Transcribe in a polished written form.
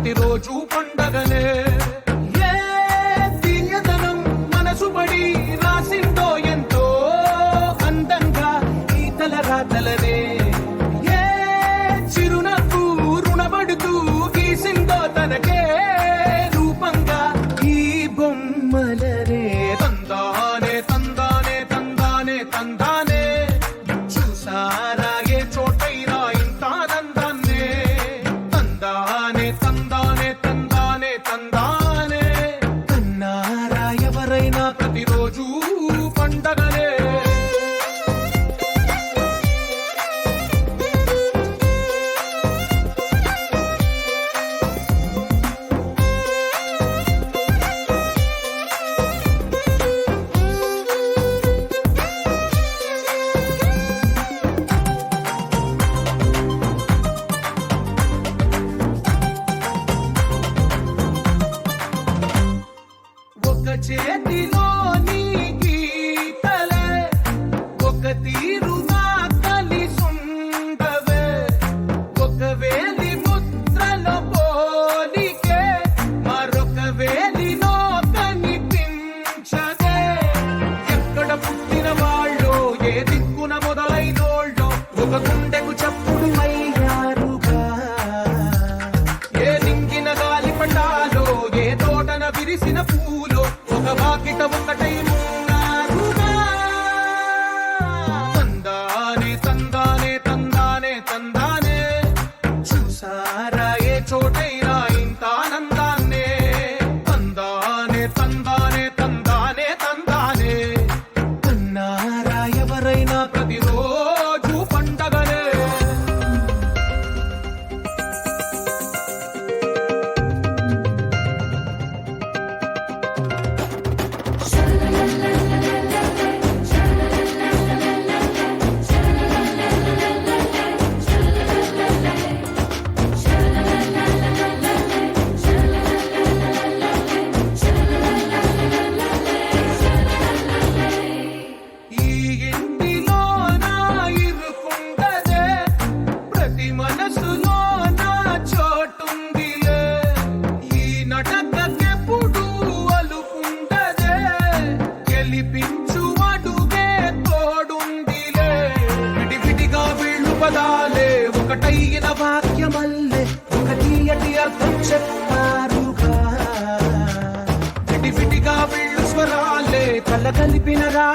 ప్రతిరోజు పండగనే. ఏ తీయదనం మనసు పడి రాసిందో ఎంతో అందంగా ఈ తల రాతలనే. ఏ చిరునవ్వు రుణపడుతూ గీసిందో తనకే రూపంగా ఈ బొమ్మలనే. తందానే తందానే తందానే తందానే చూసారా ఏ చోటైనా ఇంత ఆనందాన్నే. తందానే తందానే తందానే తందానే కన్నారా ఎవరైనా ప్రతిరోజు పండగనే. ఒక చేతిలో నీ గీతలే ఒక తీరుగా కలిసుండవే. ఒక వేలి ముద్రలో పోలికే మరొక వేలిలో కనిపించదే. ఎక్కడ పుట్టిన వాళ్ళో ఏ దిక్కున మొదలైనోళ్ళో ఒక గుండెకు చప్పుడు అయ్యారుగా. ఏ నింగిన గాలి పటాలో ఏ తోటన విరిసిన పూలో ఒక వాకిట ఒకటై ఉన్నారుగా. తందానే తందానే తందానే తందానే చూసారా ఏ చోటైనా ఇంత ఆనందాన్నే. తందానే తందానే తందానే తందానే కన్నారా ఎవరైనా ప్రతిరోజు పండగనే. ఈ ఇంటిలో నా ఇరుకుండదే ప్రతి మనసులో నా చోటుందిలే. ఈ నటకెప్పుడు అలుపుండదే గెలిపించు అడుగే తోడుందిలే. విడివిడిగా వీళ్ళు పదాలే ఒకటైన వాక్యమల్లే ఒక తీయటి అర్థం చెప్పారుగా. విడివిడిగా వీళ్ళు స్వరాలే కల కలిపిన రా